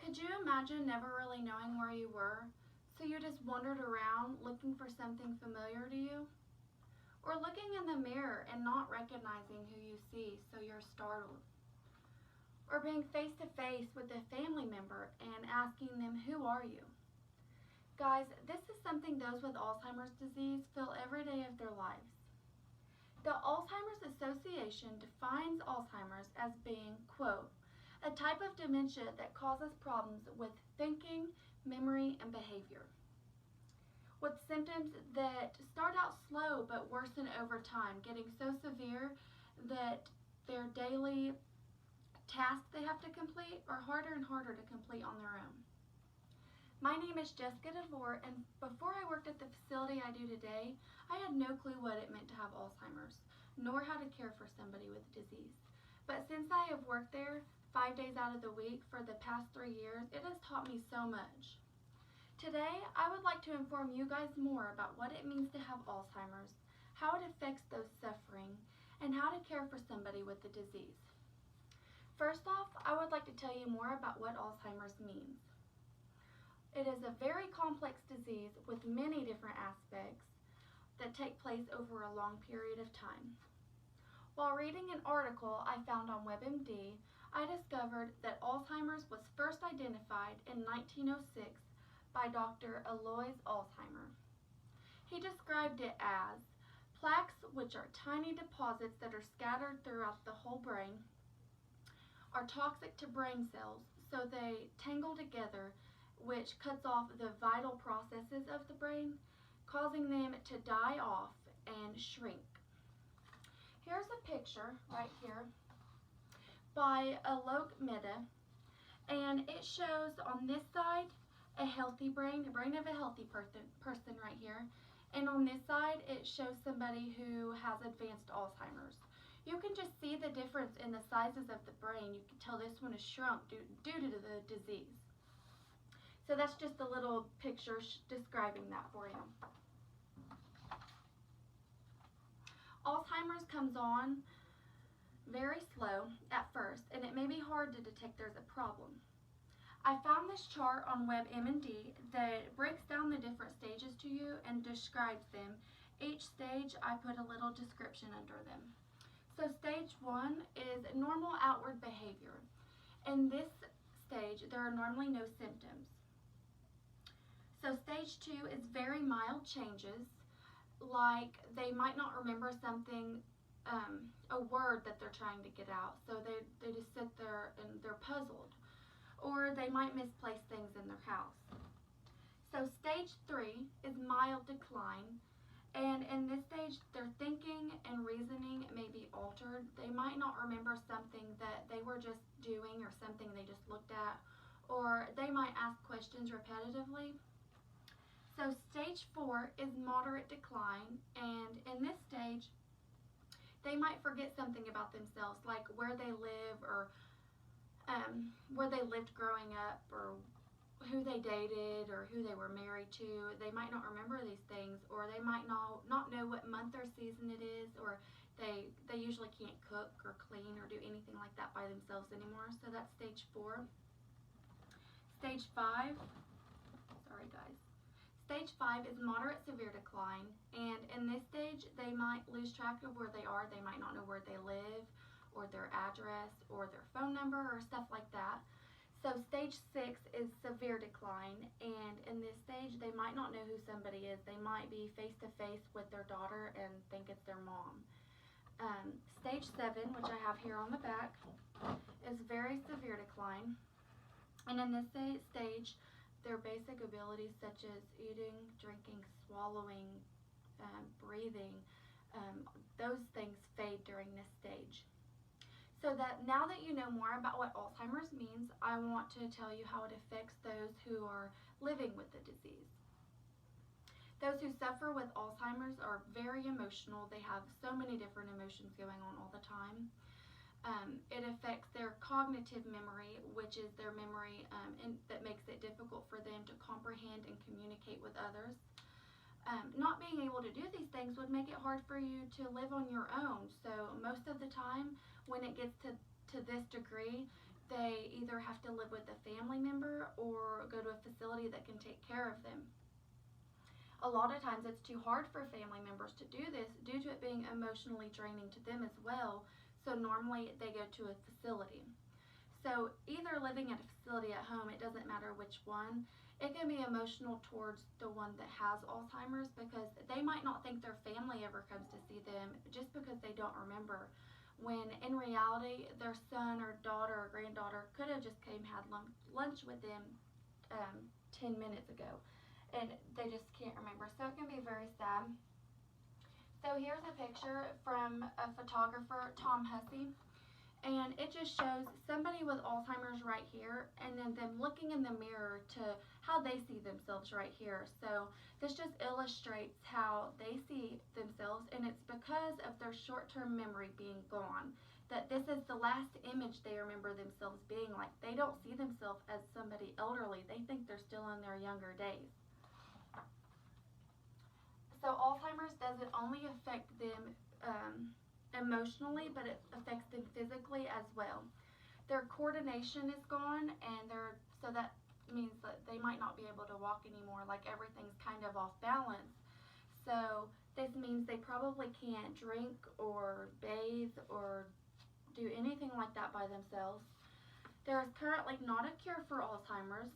Could you imagine never really knowing where you were, so you just wandered around looking for something familiar to you? Or looking in the mirror and not recognizing who you see, so you're startled? Or being face to face with a family member and asking them, "Who are you?" Guys, this is something those with Alzheimer's disease feel every day of their lives. The Alzheimer's Association defines Alzheimer's as being, quote, "a type of dementia that causes problems with thinking, memory, and behavior, with symptoms that start out slow but worsen over time, getting so severe that their daily tasks they have to complete are harder and harder to complete on their own." My name is Jessica DeVore, and before I worked at the facility I do today, I had no clue what it meant to have Alzheimer's, nor how to care for somebody with the disease. But since I have worked there 5 days out of the week for the past 3 years, it has taught me so much. Today, I would like to inform you guys more about what it means to have Alzheimer's, how it affects those suffering, and how to care for somebody with the disease. First off, I would like to tell you more about what Alzheimer's means. It is a very complex disease with many different aspects that take place over a long period of time. While reading an article I found on WebMD, I discovered that Alzheimer's was first identified in 1906 by Dr. Alois Alzheimer. He described it as plaques, which are tiny deposits that are scattered throughout the whole brain, are toxic to brain cells, so they tangle together, which cuts off the vital processes of the brain, causing them to die off and shrink. Here's a picture right here by Alok Mehta, and it shows on this side a healthy brain, the brain of a healthy person right here, and on this side it shows somebody who has advanced Alzheimer's. You can just see the difference in the sizes of the brain. You can tell this one is shrunk due to the disease. So that's just a little picture describing that for you. Alzheimer's comes on very slow at first, and it may be hard to detect there's a problem. I found this chart on WebMD that breaks down the different stages to you and describes them. Each stage I put a little description under them. So stage 1 is normal outward behavior. In this stage, there are normally no symptoms. So stage 2 is very mild changes, like they might not remember something, a word that they're trying to get out, so they just sit there and they're puzzled, or they might misplace things in their house. So stage 3 is mild decline, and in this stage their thinking and reasoning may be altered. They might not remember something that they were just doing or something they just looked at, or they might ask questions repetitively. So stage 4 is moderate decline, and in this stage, they might forget something about themselves, like where they live, or where they lived growing up, or who they dated, or who they were married to. They might not remember these things, or they might not know what month or season it is, or they usually can't cook or clean or do anything like that by themselves anymore. So that's stage 4. Stage 5, sorry guys. Stage 5 is moderate severe decline, and in this stage they might lose track of where they are. They might not know where they live, or their address, or their phone number, or stuff like that. So stage 6 is severe decline, and in this stage they might not know who somebody is. They might be face to face with their daughter and think it's their mom. Stage 7, which I have here on the back, is very severe decline, and in this stage their basic abilities such as eating, drinking, swallowing, breathing, those things fade during this stage. So that now that you know more about what Alzheimer's means, I want to tell you how it affects those who are living with the disease. Those who suffer with Alzheimer's are very emotional. They have so many different emotions going on all the time. It affects their cognitive memory, which is their memory that makes it difficult for them to comprehend and communicate with others. Not being able to do these things would make it hard for you to live on your own. So most of the time, when it gets to this degree, they either have to live with a family member or go to a facility that can take care of them. A lot of times it's too hard for family members to do this due to it being emotionally draining to them as well, so normally they go to a facility. So either living at a facility at home, it doesn't matter which one, it can be emotional towards the one that has Alzheimer's because they might not think their family ever comes to see them just because they don't remember, when in reality their son or daughter or granddaughter could have just came had lunch with them 10 minutes ago, and they just can't remember. So it can be very sad. So here's a picture from a photographer, Tom Hussey. And it just shows somebody with Alzheimer's right here, and then them looking in the mirror to how they see themselves right here. So this just illustrates how they see themselves, and it's because of their short-term memory being gone that this is the last image they remember themselves being like. They don't see themselves as somebody elderly. They think they're still in their younger days. So Alzheimer's doesn't only affect them emotionally, but it affects them physically as well. Their coordination is gone, and so that means that they might not be able to walk anymore, like everything's kind of off balance. So this means they probably can't drink or bathe or do anything like that by themselves. There is currently not a cure for Alzheimer's.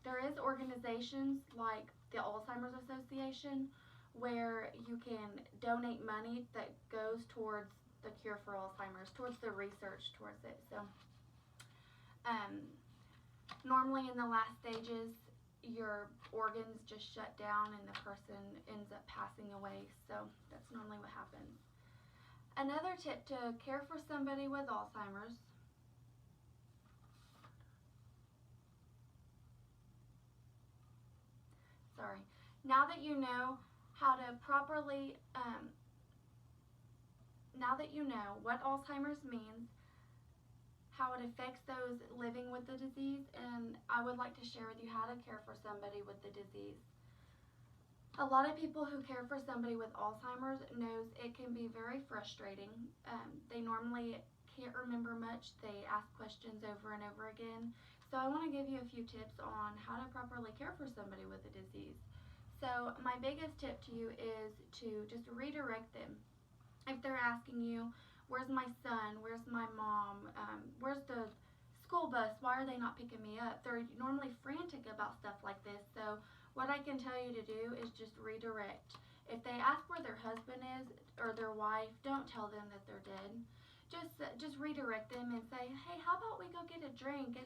There is organizations like the Alzheimer's Association where you can donate money that goes towards the cure for Alzheimer's, towards the research towards it. So normally in the last stages, your organs just shut down and the person ends up passing away. So that's normally what happens. Another tip to care for somebody with Alzheimer's. Now that you know how to properly, now that you know what Alzheimer's means, how it affects those living with the disease, and I would like to share with you how to care for somebody with the disease. A lot of people who care for somebody with Alzheimer's knows it can be very frustrating. They normally can't remember much. They ask questions over and over again. So I want to give you a few tips on how to properly care for somebody with the disease. So my biggest tip to you is to just redirect them. If they're asking you, where's my son, where's my mom, where's the school bus, why are they not picking me up? They're normally frantic about stuff like this. So what I can tell you to do is just redirect. If they ask where their husband is or their wife, don't tell them that they're dead. Just redirect them and say, hey, how about we go get a drink?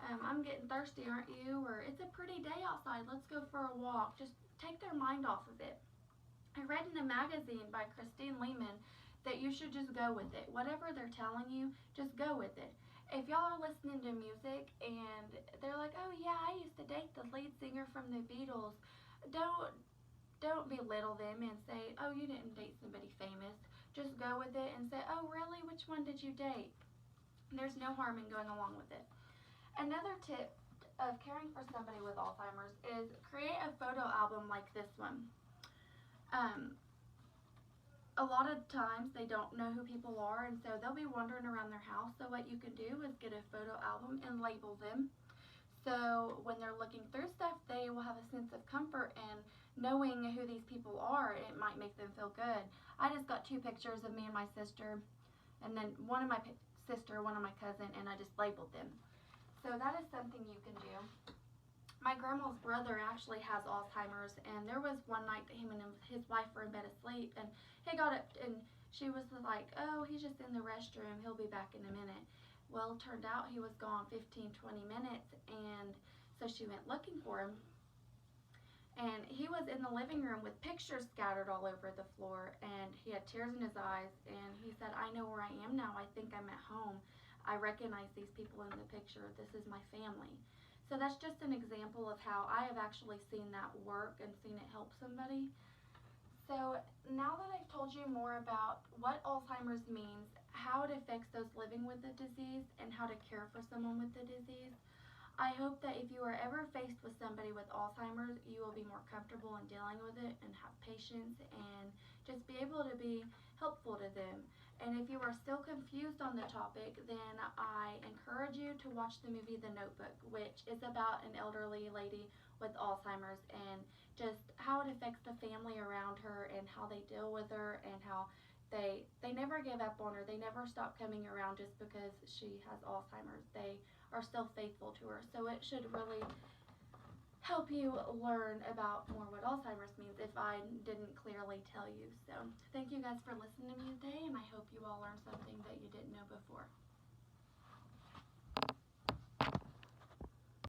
I'm getting thirsty, aren't you? Or it's a pretty day outside, let's go for a walk. Just take their mind off of it. I read in a magazine by Christine Lehman that you should just go with it. Whatever they're telling you, just go with it. If y'all are listening to music and they're like, oh yeah, I used to date the lead singer from the Beatles, don't belittle them and say, oh, you didn't date somebody famous. Just go with it and say, oh really, which one did you date? There's no harm in going along with it. Another tip of caring for somebody with Alzheimer's is create a photo album like this one. A lot of times they don't know who people are, and so they'll be wandering around their house. So what you can do is get a photo album and label them. So when they're looking through stuff, they will have a sense of comfort, and knowing who these people are, it might make them feel good. I just got 2 pictures of me and my sister, and then one of my sister, one of my cousin, and I just labeled them. So that is something you can do. My grandma's brother actually has Alzheimer's, and there was one night that him and his wife were in bed asleep, and he got up and she was like, oh, he's just in the restroom, he'll be back in a minute. Well, it turned out he was gone 15-20 minutes, and so she went looking for him, and he was in the living room with pictures scattered all over the floor, and he had tears in his eyes, and he said, I know where I am now, I think I'm at home. I recognize these people in the picture. This is my family. So that's just an example of how I have actually seen that work and seen it help somebody. So now that I've told you more about what Alzheimer's means, how it affects those living with the disease, and how to care for someone with the disease, I hope that if you are ever faced with somebody with Alzheimer's, you will be more comfortable in dealing with it and have patience and just be able to be helpful to them. And if you are still confused on the topic, then I encourage you to watch the movie The Notebook, which is about an elderly lady with Alzheimer's and just how it affects the family around her and how they deal with her and how they never give up on her. They never stop coming around just because she has Alzheimer's. They are still faithful to her. So it should really help you learn about more what Alzheimer's means if I didn't clearly tell you. So thank you guys for listening to me today, and I hope you all learned something that you didn't know before.